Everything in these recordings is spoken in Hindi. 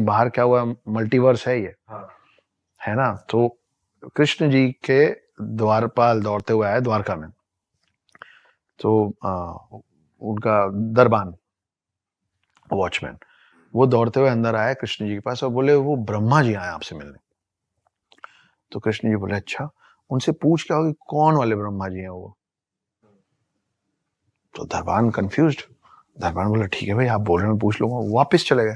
बाहर क्या हुआ, मल्टीवर्स है ये, है ना। तो कृष्ण जी के द्वारपाल दौड़ते हुए आए द्वारका में, तो उनका दरबान वॉचमैन वो दौड़ते हुए अंदर आया कृष्ण जी के पास और बोले वो ब्रह्मा जी आए आपसे मिलने। तो कृष्ण जी बोले अच्छा, उनसे पूछ क्या होगी कौन वाले ब्रह्मा जी हैं वो। तो दरबान कंफ्यूज्ड, दरबान बोला ठीक है भाई आप बोल रहे हैं मैं पूछ लूंगा। वापस चले गए,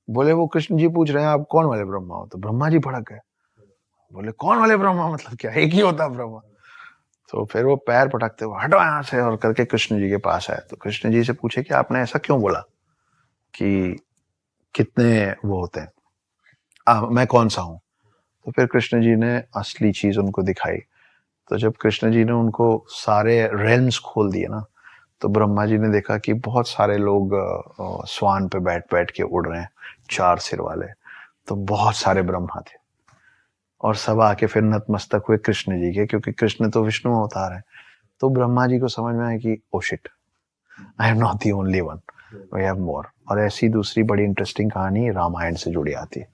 बोले वो कृष्ण जी पूछ रहे हैं आप कौन वाले ब्रह्मा हो। तो ब्रह्मा जी भड़क गए, बोले कौन वाले ब्रह्मा, मतलब क्या एक ही होता है ब्रह्मा। तो फिर वो पैर पटकते हुए हटो यहाँ से और करके कृष्ण जी के पास आए। तो कृष्ण जी से पूछे कि आपने ऐसा क्यों बोला कि कितने वो होते हैं, मैं कौन सा हूँ। तो फिर कृष्ण जी ने असली चीज उनको दिखाई। तो जब कृष्ण जी ने उनको सारे रेल्म्स खोल दिए ना, तो ब्रह्मा जी ने देखा कि बहुत सारे लोग स्वान पे बैठ बैठ के उड़ रहे हैं, 4 सिर वाले। तो बहुत सारे ब्रह्मा थे और सब आके फिर नतमस्तक हुए कृष्ण जी के, क्योंकि कृष्ण तो विष्णु अवतार है। तो ब्रह्मा जी को समझ में आया कि oh shit, I am not the only one, we have more. और ऐसी दूसरी बड़ी इंटरेस्टिंग कहानी रामायण से जुड़ी आती है।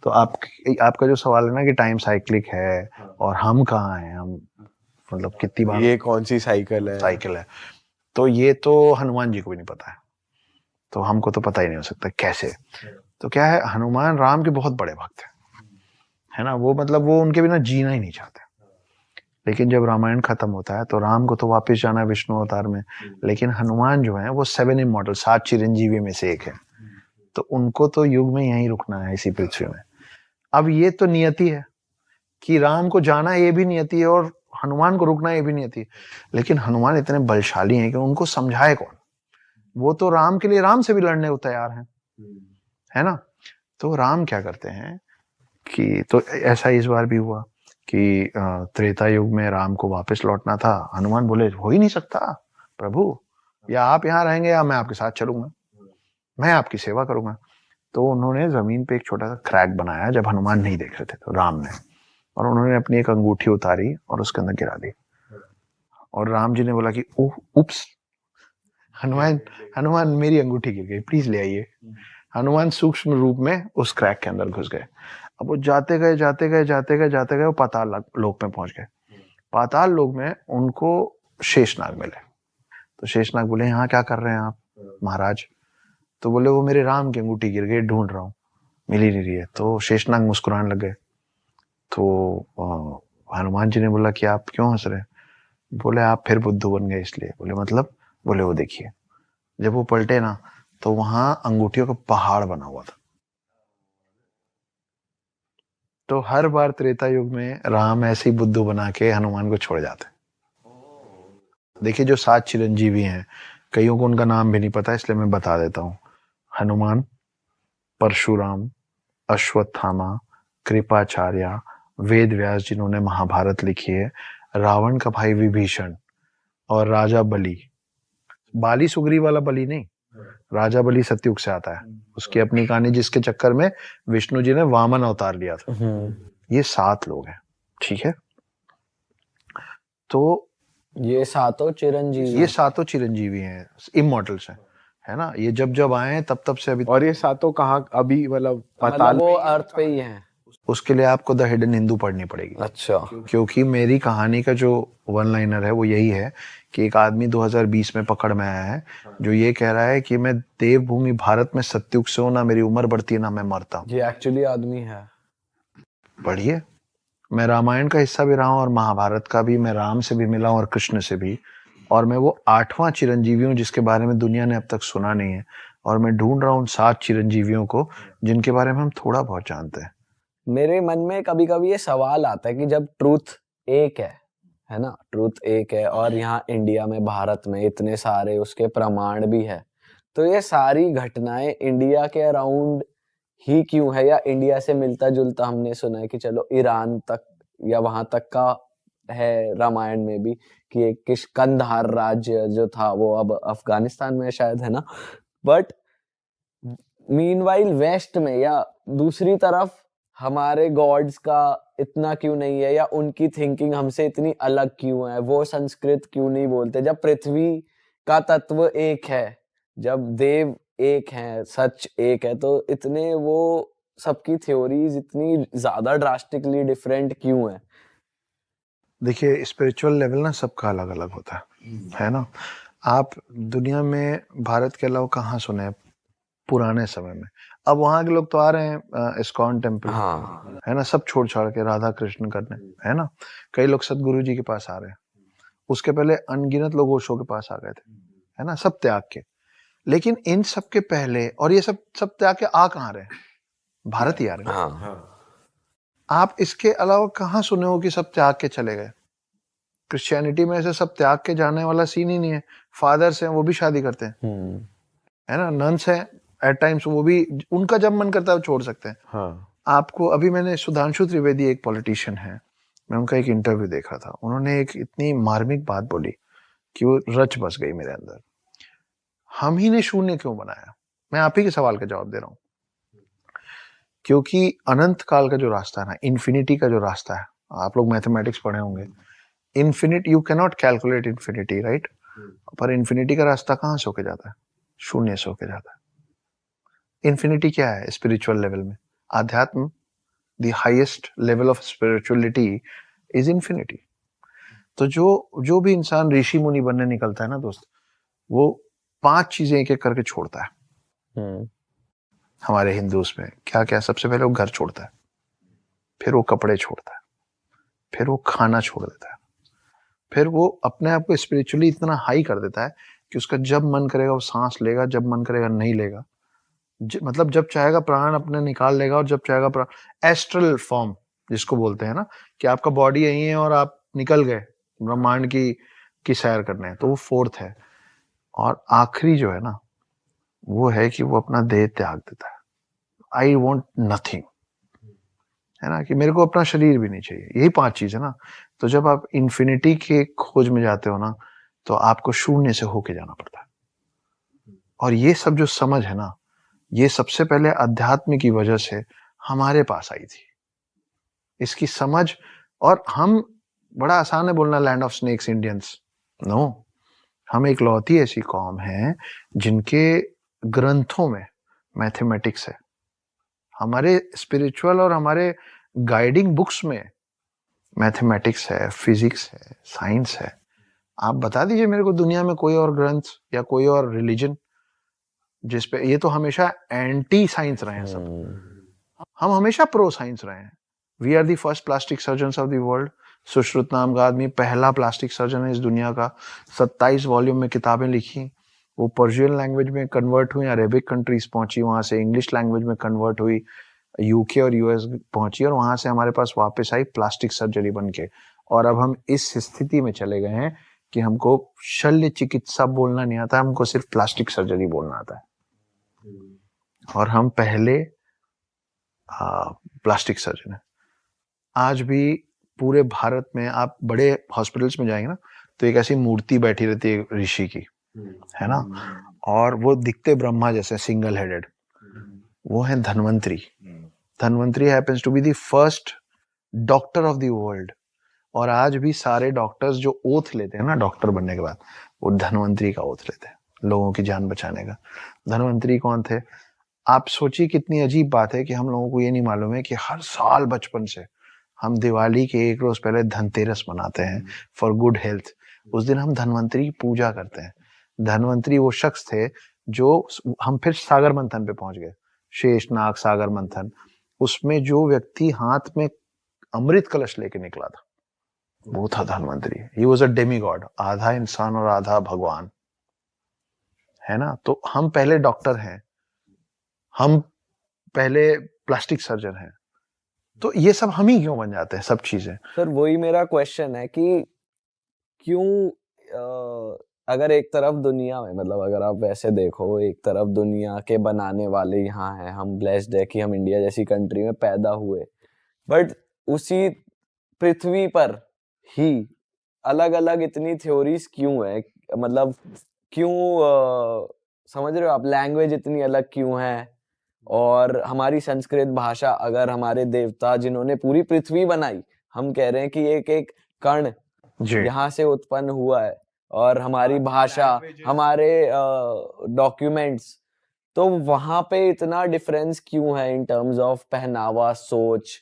तो आपका जो सवाल है ना कि टाइम साइक्लिक है और हम कहाँ हैं, हम मतलब कितनी बार ये कौन सी साइकिल है, तो ये तो हनुमान जी को भी नहीं पता है, तो हमको तो पता ही नहीं हो सकता कैसे। तो क्या है, हनुमान राम के बहुत बड़े भक्त है ना, वो मतलब वो उनके बिना जीना ही नहीं चाहते। लेकिन जब रामायण खत्म होता है तो राम को तो वापस जाना है विष्णु अवतार में, लेकिन हनुमान जो है वो 7 इमॉर्टल 7 चिरंजीवी में से एक है। तो उनको तो युग में यहीं रुकना है इसी पृथ्वी में। अब ये तो नियति है कि राम को जाना ये भी नियति है और हनुमान को रुकना ये भी नियति है। लेकिन हनुमान इतने बलशाली हैं कि उनको समझाए कौन, वो तो राम के लिए राम से भी लड़ने को तैयार हैं, है ना। तो राम क्या करते हैं कि तो ऐसा इस बार भी हुआ कि त्रेता युग में राम को वापस लौटना था। हनुमान बोले हो ही नहीं सकता प्रभु, या आप यहाँ रहेंगे या मैं आपके साथ चलूंगा, मैं आपकी सेवा करूंगा। तो उन्होंने जमीन पे एक छोटा सा क्रैक बनाया जब हनुमान नहीं देख रहे थे, तो राम ने, और उन्होंने अपनी एक अंगूठी उतारी और उसके अंदर गिरा दी। और राम जी ने बोला कि ओह उप्स, हनुमान हनुमान मेरी अंगूठी गिर गई, प्लीज ले आइए। हनुमान सूक्ष्म रूप में उस क्रैक के अंदर घुस गए। अब वो जाते गए जाते गए जाते गए जाते गए वो पाताल लोक में पहुंच गए। पाताल लोक में उनको शेषनाग मिले। तो शेषनाग बोले यहाँ क्या कर रहे हैं आप महाराज। तो बोले वो मेरे राम की अंगूठी गिर गई, ढूंढ रहा हूँ, मिल ही नहीं रही है। तो शेषनाग मुस्कुराने लग गए। तो हनुमान जी ने बोला कि आप क्यों हंस रहे हैं। बोले आप फिर बुद्धू बन गए इसलिए। बोले मतलब। बोले वो देखिए, जब वो पलटे ना तो वहां अंगूठियों का पहाड़ बना हुआ था। तो हर बार त्रेता युग में राम ऐसे ही बुद्धू बना के हनुमान को छोड़ जाते। देखिए जो 7 चिरंजीवी हैं, कईयों को उनका नाम भी नहीं पता, इसलिए मैं बता देता हूँ। हनुमान, परशुराम, अश्वत्थामा, कृपाचार्य, वेद व्यास जिन्होंने महाभारत लिखी है, रावण का भाई विभीषण, और राजा बलि। बाली सुग्रीव वाला बलि नहीं, राजा बलि सतयुग से आता है, उसकी अपनी कहानी, जिसके चक्कर में विष्णु जी ने वामन अवतार लिया था। ये 7 लोग हैं, ठीक है। तो ये सातों चिरंजीवी हैं, इमॉर्टल्स हैं, है ना। ये जब जब आए तब से अभी। और ये सातों कहाँ अभी मतलब पाताल वो अर्थ पे ही हैं। उसके लिए आपको द हिडन हिंदू पढ़नी पड़ेगी। अच्छा। क्योंकि मेरी कहानी का जो वन लाइनर है वो यही है कि एक आदमी 2020 में पकड़ में आया है जो ये कह रहा है कि मैं देवभूमि भारत में सतयुग से हूं, ना मेरी उम्र बढ़ती है ना मैं मरता हूं। ये एक्चुअली आदमी है। पढ़िए, मैं रामायण का हिस्सा भी रहा हूं और महाभारत का भी, मैं राम से भी मिला हूं और कृष्ण से भी। और मैं वो 8वां चिरंजीवी हूं जिसके बारे में दुनिया ने अब तक सुना नहीं है। और मैं ढूंढ रहा हूं 7 चिरंजीवियों को जिनके बारे में हम थोड़ा बहुत जानते हैं। मेरे मन में कभी कभी ये सवाल आता है कि जब ट्रूथ एक है ना, ट्रूथ एक है और यहाँ इंडिया में, भारत में इतने सारे उसके प्रमाण भी है, तो ये सारी घटनाएं इंडिया के अराउंड ही क्यों है, या इंडिया से मिलता जुलता हमने सुना है कि चलो ईरान तक या वहां तक का है रामायण में भी, कि एक किष्कंधार राज्य जो था वो अब अफगानिस्तान में शायद, है ना। बट मीनवाइल वेस्ट में या दूसरी तरफ हमारे गॉड्स का इतना क्यों नहीं है, या उनकी थिंकिंग हमसे इतनी अलग क्यों है, वो संस्कृत क्यों नहीं बोलते जब पृथ्वी का तत्व एक है, जब देव एक है, सच एक है, तो इतने वो सबकी थ्योरीज इतनी ज्यादा ड्रास्टिकली डिफरेंट क्यों है? देखिए स्पिरिचुअल लेवल ना सबका अलग अलग होता है ना। आप दुनिया में भारत के अलावा कहाँ सुने हैं पुराने समय में? अब वहां के लोग तो आ रहे हैं इस्कॉन टेम्पल, हाँ है ना, सब छोड़ छाड़ के राधा कृष्ण करने, है ना। कई लोग सदगुरु जी के पास आ रहे हैं, उसके पहले अनगिनत लोग ओशो के पास आ गए थे, है ना, सब त्याग के। लेकिन इन सब के पहले, और ये सब सब त्याग के आ कहाँ रहे हैं? भारत ही आ रहे हैं। हाँ आप इसके अलावा कहाँ सुने हो कि सब त्याग के चले गए? क्रिश्चियनिटी में ऐसे सब त्याग के जाने वाला सीन ही नहीं है। फादर्स हैं वो भी शादी करते हैं, है ना, नन्स हैं एट टाइम्स, वो भी उनका जब मन करता है वो छोड़ सकते हैं। हाँ आपको अभी मैंने सुधांशु त्रिवेदी एक पॉलिटिशियन है, मैं उनका एक इंटरव्यू देखा था, उन्होंने एक इतनी मार्मिक बात बोली कि वो रच बस गई मेरे अंदर। हम ही ने शून्य क्यों बनाया? मैं आप ही के सवाल का जवाब दे रहा हूं। क्योंकि अनंत काल का जो रास्ता है ना, इन्फिनिटी का जो रास्ता है, आप लोग मैथमेटिक्स पढ़े होंगे, infinite you can not calculate infinity, right? पर इन्फिनिटी का रास्ता कहाँ से होके जाता है? शून्य से होके जाता है। इन्फिनिटी क्या है स्पिरिचुअल लेवल में? आध्यात्म, the highest level of spirituality is infinity. तो जो भी इंसान ऋषि मुनि बनने निकलता है ना दोस्त, वो 5 चीजें एक एक करके छोड़ता है। हमारे हिंदूज में क्या क्या? सबसे पहले वो घर छोड़ता है, फिर वो कपड़े छोड़ता है, फिर वो खाना छोड़ देता है, फिर वो अपने आप को स्पिरिचुअली इतना हाई कर देता है कि उसका जब मन करेगा वो सांस लेगा, जब मन करेगा नहीं लेगा, मतलब जब चाहेगा प्राण अपने निकाल लेगा, और जब चाहेगा प्राण एस्ट्रल फॉर्म जिसको बोलते हैं ना, कि आपका बॉडी यही है और आप निकल गए ब्रह्मांड की सैर करने, तो वो 4th है। और आखिरी जो है ना, वो है कि वो अपना देह त्याग देता है। आई वॉन्ट नथिंग, है ना, कि मेरे को अपना शरीर भी नहीं चाहिए। यही 5 चीज है ना। तो जब आप इन्फिनिटी के खोज में जाते हो ना, तो आपको शून्य से होके जाना पड़ता है। और ये सब जो समझ है ना, ये सबसे पहले अध्यात्म की वजह से हमारे पास आई थी, इसकी समझ। और हम, बड़ा आसान है बोलना land of snakes Indians, no, हम एक लौती ऐसी कौम है जिनके ग्रंथों में मैथमेटिक्स है। हमारे स्पिरिचुअल और हमारे गाइडिंग बुक्स में मैथमेटिक्स है, फिजिक्स है, साइंस है। आप बता दीजिए मेरे को दुनिया में कोई और ग्रंथ या कोई और रिलीजन जिसपे, ये तो हमेशा एंटी साइंस रहे हैं सब, हम हमेशा प्रो साइंस रहे हैं। We are the first plastic surgeon of the world. Sushruta नाम का आदमी पहला प्लास्टिक सर्जन है इस दुनिया का। 27 वॉल्यूम में किताबें लिखी, वो पर्शियन लैंग्वेज में कन्वर्ट हुई, अरेबिक कंट्रीज पहुंची, वहां से इंग्लिश लैंग्वेज में कन्वर्ट हुई, यूके और यूएस पहुंची, और वहां से हमारे पास वापस आई प्लास्टिक सर्जरी बन के। और अब हम इस स्थिति में चले गए हैं कि हमको शल्य चिकित्सा बोलना नहीं आता, हमको सिर्फ प्लास्टिक सर्जरी बोलना आता है। और हम पहले प्लास्टिक सर्जन है। आज भी पूरे भारत में आप बड़े हॉस्पिटल्स में जाएंगे ना, तो एक ऐसी मूर्ति बैठी रहती है ऋषि की, है ना, और वो दिखते ब्रह्मा जैसे, सिंगल हेडेड, वो है Dhanvantari. Dhanvantari happens to be the first doctor of the world. और आज भी सारे डॉक्टर्स जो ओथ लेते हैं ना डॉक्टर बनने के बाद, वो धन्वंतरी का ओथ लेते हैं, लोगों की जान बचाने का। धन्वंतरी कौन थे? आप सोचिए कितनी अजीब बात है कि हम लोगों को ये नहीं मालूम है कि हर साल बचपन से हम दिवाली के एक रोज पहले धनतेरस मनाते हैं फॉर गुड हेल्थ। उस दिन हम धन्वंतरी की पूजा करते हैं। धन्वंतरी वो शख्स थे जो, हम फिर सागर मंथन पे पहुंच गए, शेषनाग सागर मंथन। उसमें जो व्यक्ति हाथ में अमृत कलश लेके निकला था, वो था Dhanvantari. He was a Demi God, आधा इंसान और आधा भगवान, है ना। तो हम पहले डॉक्टर हैं, हम पहले प्लास्टिक सर्जन हैं, तो ये सब हम ही क्यों बन जाते हैं सब चीजें? सर वही मेरा क्वेश्चन है कि क्यों अगर एक तरफ दुनिया में, मतलब अगर आप वैसे देखो, एक तरफ दुनिया के बनाने वाले यहाँ हैं, हम ब्लेस्ड है कि हम इंडिया जैसी कंट्री में पैदा हुए, बट उसी पृथ्वी पर ही अलग अलग इतनी थ्योरीज क्यों है? मतलब क्यों समझ रहे हो आप, लैंग्वेज इतनी अलग क्यों है? और हमारी संस्कृत भाषा, अगर हमारे देवता जिन्होंने पूरी पृथ्वी बनाई, हम कह रहे हैं कि एक एक कण यहाँ से उत्पन्न हुआ है, और हमारी भाषा, हमारे डॉक्यूमेंट्स तो वहां पे इतना डिफरेंस क्यों है इन टर्म्स ऑफ पहनावा, सोच?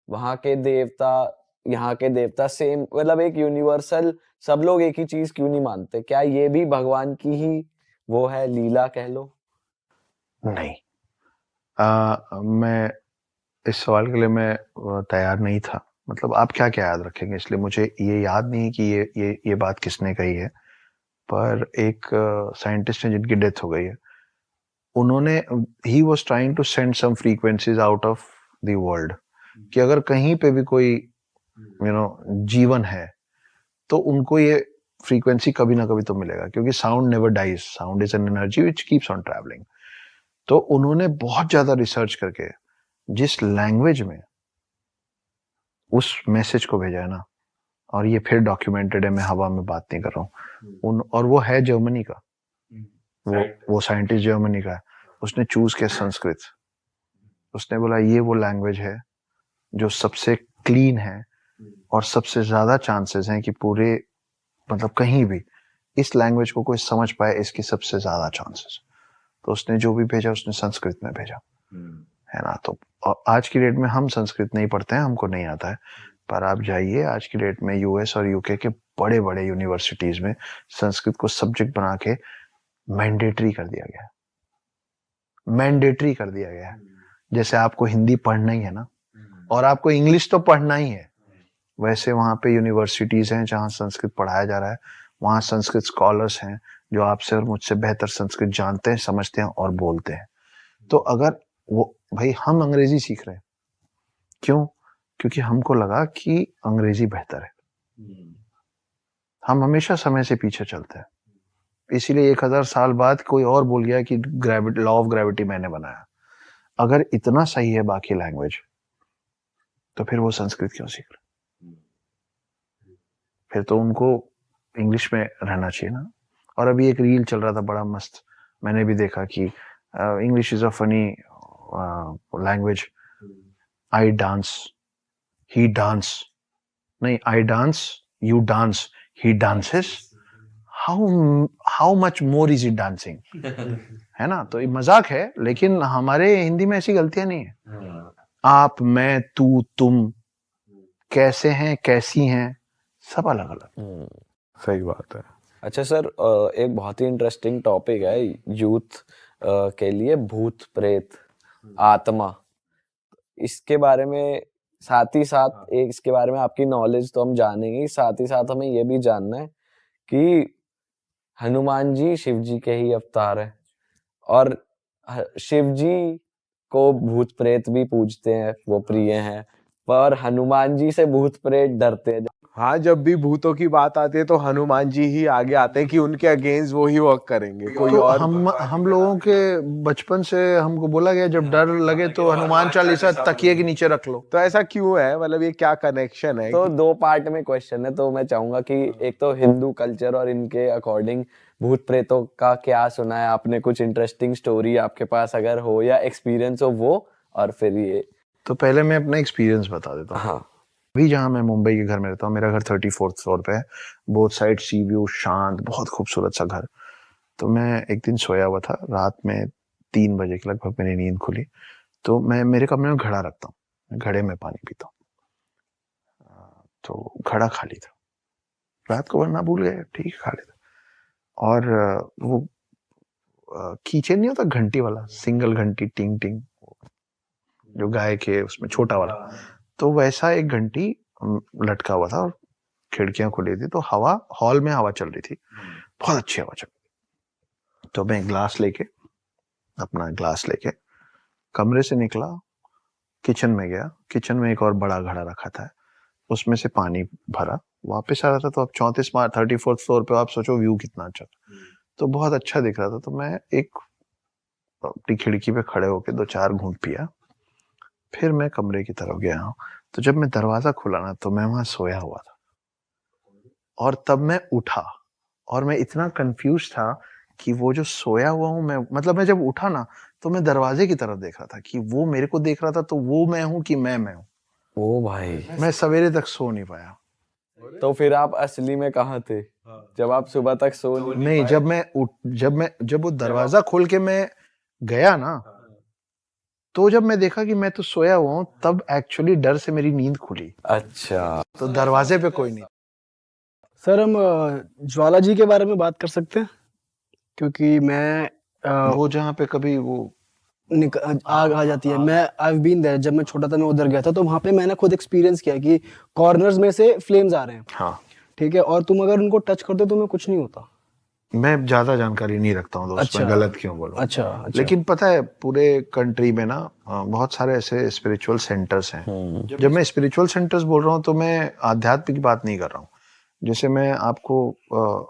वहां के देवता, यहाँ के देवता सेम, मतलब एक यूनिवर्सल, सब लोग एक ही चीज क्यों नहीं मानते? क्या ये भी भगवान की ही वो है, लीला कह लो? नहीं, मैं इस सवाल के लिए मैं तैयार नहीं था। मतलब आप क्या क्या याद रखेंगे, इसलिए मुझे ये याद नहीं कि ये बात किसने कही है। पर एक साइंटिस्ट है जिनकी डेथ हो गई है, उन्होंने ही was trying to send some frequencies out of the world, कि अगर कहीं पे भी कोई जीवन है तो उनको ये फ्रीक्वेंसी कभी ना कभी तो मिलेगा, क्योंकि sound never dies, sound is an energy which keeps on travelling. तो उन्होंने बहुत ज्यादा रिसर्च करके जिस लैंग्वेज में उस मैसेज को भेजा है ना, और ये फिर डॉक्यूमेंटेड है, मैं हवा में बात नहीं कर रहा हूँ, और वो है जर्मनी का, वो साइंटिस्ट जर्मनी का है, उसने चूज किया संस्कृत। उसने बोला ये वो लैंग्वेज है जो सबसे क्लीन है और सबसे ज्यादा चांसेस हैं कि पूरे मतलब कहीं भी इस लैंग्वेज को कोई समझ पाए, इसकी सबसे ज्यादा चांसेस। तो उसने जो भी भेजा उसने संस्कृत में भेजा, है ना। तो आज की डेट में हम संस्कृत नहीं पढ़ते हैं, हमको नहीं आता है, पर आप जाइए आज की डेट में यूएस और यूके के बड़े बड़े यूनिवर्सिटीज में संस्कृत को सब्जेक्ट बना के मैंडेटरी कर दिया गया है, मैंडेटरी कर दिया गया है। जैसे आपको हिंदी पढ़ना ही है ना, और आपको इंग्लिश तो पढ़ना ही है, वैसे वहाँ पे यूनिवर्सिटीज हैं जहाँ संस्कृत पढ़ाया जा रहा है, वहाँ संस्कृत स्कॉलर्स हैं जो आपसे और मुझसे बेहतर संस्कृत जानते हैं, समझते हैं और बोलते हैं। तो अगर वो भाई हम अंग्रेजी सीख रहे हैं, क्यों? क्योंकि हमको लगा कि अंग्रेजी बेहतर है। हम हमेशा समय से पीछे चलते हैं, इसीलिए 1000 साल बाद कोई और बोल गया कि ग्रेविटी, लॉ ऑफ ग्रेविटी मैंने बनाया। अगर इतना सही है बाकी लैंग्वेज, तो फिर वो संस्कृत क्यों सीख रहे? फिर तो उनको इंग्लिश में रहना चाहिए ना। और अभी एक रील चल रहा था बड़ा मस्त, मैंने भी देखा कि English is a funny language, I dance, he dance, नहीं I dance, you dance, he dances, how much more is it dancing, है ना। तो ये मजाक है, लेकिन हमारे हिंदी में ऐसी गलतियां नहीं है। आप, मैं, तू, तुम, कैसे हैं, कैसी हैं, सब अलग अलग। सही बात है। अच्छा सर, एक बहुत ही इंटरेस्टिंग टॉपिक है यूथ के लिए, भूत प्रेत आत्मा। इसके बारे में साथ ही साथ एक इसके बारे में आपकी नॉलेज तो हम जानेंगे, साथ ही साथ हमें ये भी जानना है कि हनुमान जी शिव जी के ही अवतार है, और शिव जी को भूत प्रेत भी पूजते हैं, वो प्रिय हैं, पर हनुमान जी से भूत प्रेत डरते हैं। हाँ, जब भी भूतों की बात आती है तो हनुमान जी ही आगे आते हैं कि उनके अगेंस्ट वो ही वर्क करेंगे, कोई तो और। हम लोगों के बचपन से हमको बोला गया जब डर लगे तो हनुमान चालीसा तकिए के नीचे रख लो। तो ऐसा क्यों है, मतलब ये क्या कनेक्शन है? तो दो पार्ट में क्वेश्चन है, तो मैं चाहूंगा कि एक तो हिंदू कल्चर और इनके अकॉर्डिंग भूत प्रेतों का क्या सुना है आपने, कुछ इंटरेस्टिंग स्टोरी आपके पास अगर हो या एक्सपीरियंस हो वो, और फिर ये। तो पहले मैं अपना एक्सपीरियंस बता देता हूँ। हाँ, अभी जहाँ मैं मुंबई के घर में रहता हूँ, मेरा घर 34th फ्लोर पे है, बोथ साइड सी व्यू, शांत, बहुत खूबसूरत सा घर। तो मैं एक दिन सोया हुआ था, रात में 3 बजे के लगभग मेरी नींद खुली। तो मैं मेरे कमरे में घड़ा रखता हूँ, घड़े में पानी पीता हूँ। तो घड़ा खाली था, रात को वरना भूल गए, ठीक है खाली था। और वो कीचेन नहीं होता घंटी वाला, सिंगल घंटी, टिंग टिंग, जो गाय के उसमें छोटा वाला, तो वैसा एक घंटी लटका हुआ था और खिड़कियां खुली थी, तो हवा, हॉल में हवा चल रही थी, बहुत अच्छी हवा चल रही। तो मैं अपना ग्लास लेके कमरे से निकला, किचन में गया, किचन में एक और बड़ा घड़ा रखा था, उसमें से पानी भरा, वापस आ रहा था। तो अब 34th फ्लोर पे आप सोचो व्यू कितना अच्छा था, तो बहुत अच्छा दिख रहा था। तो मैं एक अपनी खिड़की पे खड़े होके 2-4 घूंट पिया, फिर मैं कमरे की तरफ गया। तो जब मैं दरवाजा खुला ना, तो मैं वहां सोया हुआ था, और तब मैं उठा, और मैं इतना कंफ्यूज था कि वो जो सोया हुआ हूं मैं, मतलब मैं जब उठा ना तो मैं दरवाजे की तरफ देख रहा था कि वो मेरे को देख रहा था, तो वो मैं हूं कि मैं हूं। ओ भाई, मैं सवेरे तक सो नहीं पाया। तो फिर आप असली में कहाँ थे जब आप सुबह तक सो नहीं, जब वो दरवाजा खोल के मैं गया ना, तो जब मैं देखा कि मैं तो सोया हुआ हूँ, तब एक्चुअली डर से मेरी नींद खुली। अच्छा, तो दरवाजे पे कोई नहीं। सर हम ज्वाला जी के बारे में बात कर सकते हैं, क्योंकि मैं वो जहाँ पे कभी वो आग आ जाती है। मैं आई बीन देयर, जब मैं छोटा था मैं उधर गया था, तो वहाँ पे मैंने खुद एक्सपीरियंस किया कि कॉर्नर्स में से फ्लेम्स आ रहे हैं, हाँ, ठीक है, और तुम अगर उनको टच करते हो तो तुम्हें कुछ नहीं होता। मैं ज्यादा जानकारी नहीं रखता हूँ दोस्त, अच्छा। मैं गलत क्यों बोलूँ। अच्छा। लेकिन पता है पूरे कंट्री में ना बहुत सारे ऐसे स्पिरिचुअल सेंटर्स हैं। जब मैं स्पिरिचुअल सेंटर्स बोल रहा हूँ तो मैं आध्यात्मिक की बात नहीं कर रहा हूँ। जैसे मैं आपको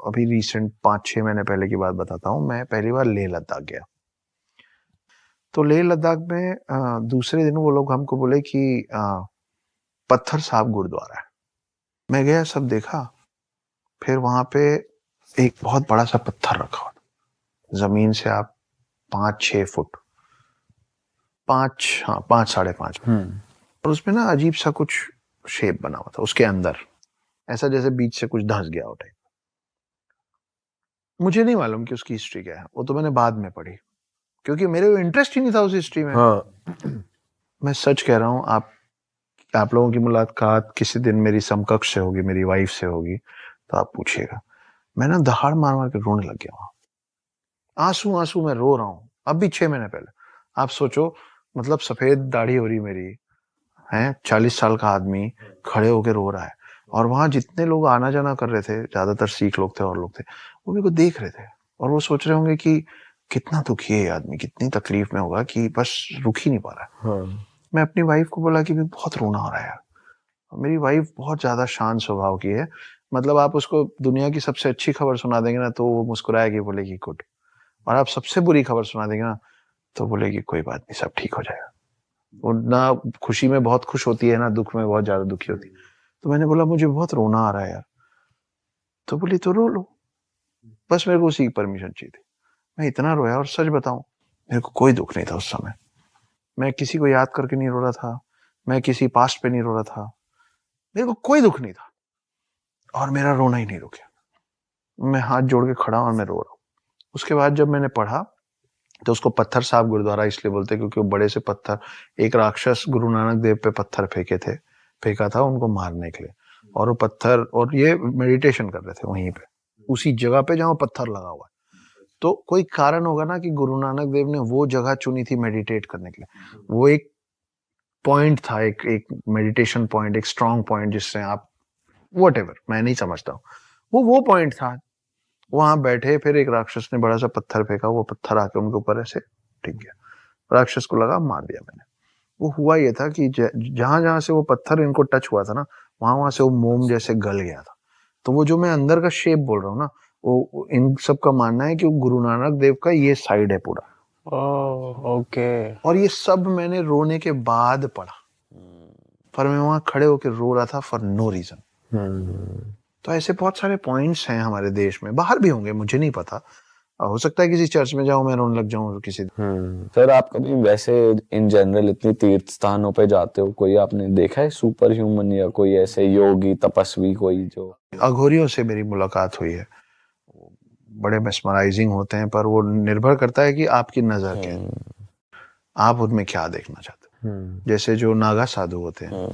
अभी रिसेंट 5-6 महीने पहले की बात बताता हूँ। मैं पहली बार लेह लद्दाख गया। तो लेह लद्दाख में दूसरे दिन वो लोग हमको बोले कि पत्थर साहब गुरुद्वारा है। मैं गया, सब देखा। फिर वहां पे एक बहुत बड़ा सा पत्थर रखा हुआ, जमीन से आप 5-6 फुट, 5-5.5, और उसमें ना अजीब सा कुछ शेप बना हुआ था उसके अंदर, ऐसा जैसे बीच से कुछ धंस गया हो टाइप। मुझे नहीं मालूम कि उसकी हिस्ट्री क्या है, वो तो मैंने बाद में पढ़ी, क्योंकि मेरे को इंटरेस्ट ही नहीं था उस हिस्ट्री में। मैं सच कह रहा हूँ, आप लोगों की मुलाकात किसी दिन मेरी समकक्ष से होगी, मेरी वाइफ से होगी, तो आप पूछिएगा। मैं ना दहाड़ मार मार के रोने लग गया वहां, आंसू आंसू में रो रहा हूँ। अब भी 6 महीने पहले। आप सोचो, मतलब सफेद दाढ़ी हो रही मेरी है, 40 साल का आदमी खड़े होके रो रहा है, और वहां जितने लोग आना जाना कर रहे थे, ज्यादातर सिख लोग थे और लोग थे, वो मेरे को देख रहे थे और वो सोच रहे होंगे कि कितना दुखी है ये आदमी, कितनी तकलीफ में होगा कि बस रुक ही नहीं पा रहा है। मैं अपनी वाइफ को बोला कि बहुत रोना हो रहा है यार। मेरी वाइफ बहुत ज्यादा शांत स्वभाव की है, मतलब आप उसको दुनिया की सबसे अच्छी खबर सुना देंगे ना तो वो मुस्कुराएगी, बोलेगी गुड, और आप सबसे बुरी खबर सुना देंगे ना तो बोलेगी कोई बात नहीं, सब ठीक हो जाएगा। वो ना खुशी में बहुत खुश होती है, ना दुख में बहुत ज्यादा दुखी होती है। तो मैंने बोला मुझे बहुत रोना आ रहा है यार। तो बोली तो रो लो, बस मेरे को उसी की परमिशन चाहिए थी। मैं इतना रोया, और सच बताऊं मेरे को कोई दुख नहीं था उस समय। मैं किसी को याद करके नहीं रो रहा था, मैं किसी पास्ट पे नहीं रो रहा था, मेरे को कोई दुख नहीं था, और मेरा रोना ही नहीं रुका। मैं हाथ जोड़ के खड़ा और मैं रो रहा हूँ। उसके बाद जब मैंने पढ़ा तो उसको पत्थर साहब गुरुद्वारा इसलिए बोलते क्योंकि वो बड़े से पत्थर, एक राक्षस गुरु नानक देव पे पत्थर फेंका था उनको मारने के लिए, और वो पत्थर, और ये मेडिटेशन कर रहे थे वहीं पे, उसी जगह पे जहाँ पत्थर लगा हुआ है। तो कोई कारण होगा ना कि गुरु नानक देव ने वो जगह चुनी थी मेडिटेट करने के लिए। वो एक पॉइंट था, एक मेडिटेशन पॉइंट, एक स्ट्रॉन्ग पॉइंट, जिससे आप व्हाटएवर, मैं नहीं समझता हूँ, वो पॉइंट था। वहां बैठे, फिर एक राक्षस ने बड़ा सा पत्थर फेंका, वो पत्थर आके उनके ऊपर ऐसे टिक गया, राक्षस को लगा, मार दिया मैंने। वो हुआ ये था कि जहां जहां से वो पत्थर इनको टच हुआ था ना, वहां वहां से वो मोम जैसे गल गया था। तो वो जो मैं अंदर का शेप बोल रहा हूँ ना, वो इन सब का मानना है कि वो गुरु नानक देव का ये साइड है पूरा। ओके। और ये सब मैंने रोने के बाद पढ़ा, पर मैं वहां खड़े होकर रो रहा था फॉर नो रीजन। तो ऐसे बहुत सारे पॉइंट्स हैं हमारे देश में, बाहर भी होंगे, मुझे नहीं पता। हो सकता है किसी चर्च में जाऊं मैं रोने लग जाऊं किसी दिन। सर आप कभी वैसे इन जनरल इतनी तीर्थ स्थानों पे जाते हो, कोई आपने देखा है सुपर ह्यूमन या कोई ऐसे योगी तपस्वी कोई जो? अघोरियों से मेरी मुलाकात हुई है, बड़े मेस्मराइजिंग होते हैं, पर वो निर्भर करता है कि आपकी नजर क्या है, आप उनमें क्या देखना चाहते हो। जैसे जो नागा साधु होते हैं,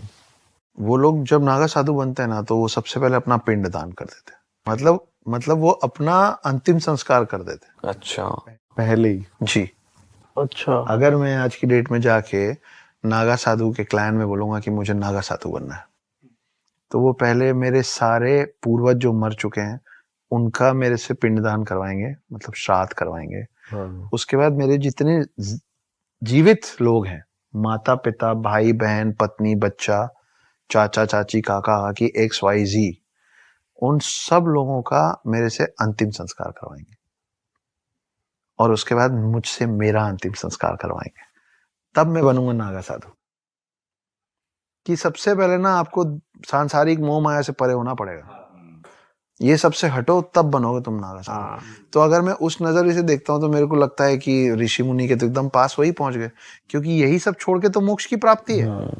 वो लोग जब नागा साधु बनते हैं ना, तो वो सबसे पहले अपना पिंड दान कर देते हैं, मतलब वो अपना अंतिम संस्कार कर देते हैं। अच्छा, पहले ही जी। अच्छा। अगर मैं आज की डेट में जाके नागा साधु के क्लैन में बोलूंगा कि मुझे नागा साधु बनना है, तो वो पहले मेरे सारे पूर्वज जो मर चुके हैं उनका मेरे से पिंडदान करवाएंगे, मतलब श्राद्ध करवाएंगे। उसके बाद मेरे जितने जीवित लोग हैं, माता पिता, भाई बहन, पत्नी, बच्चा, चाचा चाची, काका काकी, XYZ, उन सब लोगों का मेरे से अंतिम संस्कार करवाएंगे, और उसके बाद मुझसे मेरा अंतिम संस्कार करवाएंगे। तब मैं बनूंगा नागा साधु। कि सबसे पहले ना आपको सांसारिक मोह माया से परे होना पड़ेगा, ये सबसे हटो, तब बनोगे तुम नागा साधु। तो अगर मैं उस नजरिए से देखता हूँ तो मेरे को लगता है कि ऋषि मुनि के तो एकदम पास वही पहुंच गए, क्योंकि यही सब छोड़ के तो मोक्ष की प्राप्ति है।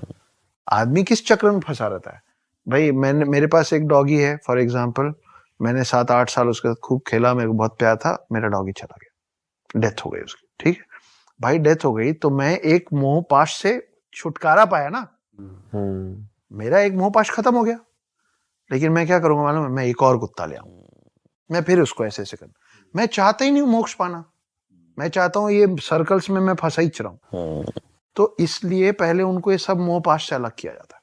आदमी किस चक्र में फंसा रहता है भाई। मेरे पास एक डॉगी है फॉर एग्जाम्पल, मैंने 7-8 साल उसके साथ खूब खेला, मेरे को बहुत प्यार था, मेरा डॉगी चला गया, डेथ हो गई उसकी, ठीक है। भाई डेथ हो गई तो मैं एक मोह पाश से छुटकारा पाया ना, मेरा एक मोह पाश खत्म हो गया। लेकिन मैं क्या करूंगा मालूम है, मैं एक और कुत्ता ले आऊं, मैं फिर उसको ऐसे ऐसे कर, मैं चाहता ही नहीं हूं मोक्ष पाना, मैं चाहता हूं ये सर्कल्स में मैं फंसा ही रहूं। तो इसलिए पहले उनको ये सब मोह पाश से अलग किया जाता है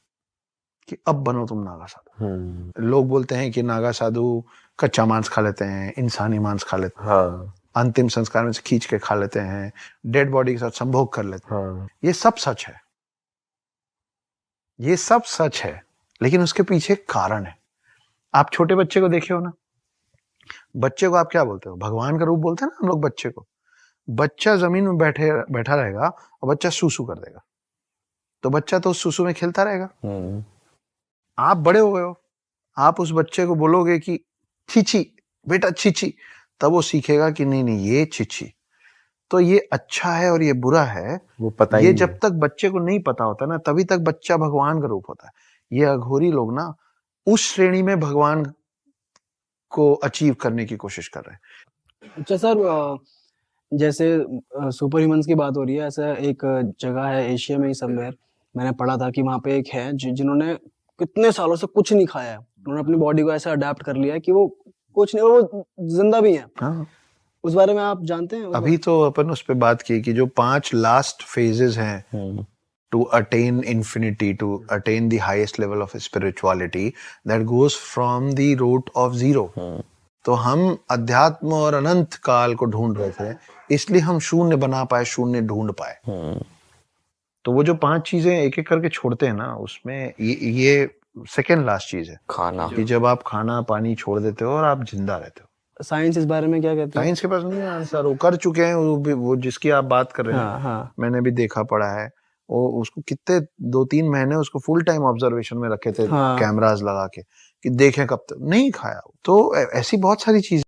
कि अब बनो तुम नागा साधु। लोग बोलते हैं कि नागा साधु कच्चा मांस खा लेते हैं, इंसानी मांस खा लेते हैं, अंतिम संस्कार में से खींच के खा लेते हैं, डेड बॉडी के साथ संभोग कर लेते हैं। ये सब सच है, ये सब सच है, लेकिन उसके पीछे एक कारण है। आप छोटे बच्चे को देखे हो ना, बच्चे को आप क्या बोलते हो, भगवान का रूप बोलते हैं ना हम लोग बच्चे को। बच्चा जमीन में बैठा रहेगा और बच्चा सूसू कर देगा, तो बच्चा तो उस सूसू में खेलता रहेगा। आप बड़े हो गए हो, आप उस बच्चे को बोलोगे कि छीछी बेटा छीछी, तब वो सीखेगा कि नहीं नहीं ये छीछी, तो ये अच्छा है और ये बुरा है, वो पता ये ही जब तक बच्चे को नहीं पता होता ना, तभी तक बच्चा भगवान का रूप होता है। ये अघोरी लोग ना उस श्रेणी में भगवान को अचीव करने की कोशिश कर रहे हैं। अच्छा सर, जैसे सुपर ह्यूमंस की बात हो रही है, ऐसा एक जगह है एशिया में ही समवेयर, मैंने पढ़ा था कि वहाँ पे एक है जिन्होंने कितने सालों से कुछ नहीं खाया है, उन्होंने अपनी बॉडी को ऐसा अडेप्ट कर लिया है कि वो कुछ नहीं, वो जिंदा भी है। हाँ, उस बारे में आप जानते हैं? अभी तो अपन उस पे बात की कि जो 5 लास्ट फेजेस हैं to attain infinity, to attain the highest level of spirituality, that goes from the root of zero. तो हम अध्यात्म और अनंत काल को ढूंढ रहे थे, इसलिए हम शून्य बना पाए, शून्य ढूंढ पाए। तो वो जो 5 चीजें एक एक करके छोड़ते हैं ना, उसमें ये सेकेंड लास्ट चीज है, खाना। कि जब आप खाना पानी छोड़ देते हो और आप जिंदा रहते हो। साइंस इस बारे में क्या कहती है? साइंस के पास नहीं है आंसर, वो कर चुके हैं, वो जिसकी आप बात कर रहे हैं। हाँ। मैंने भी देखा पढ़ा है, वो उसको कितने 2-3 महीने उसको फुल टाइम ऑब्जर्वेशन में रखे थे, हाँ। कैमरास लगा के, कि देखें कब तक नहीं खाया। तो ऐसी बहुत सारी चीजें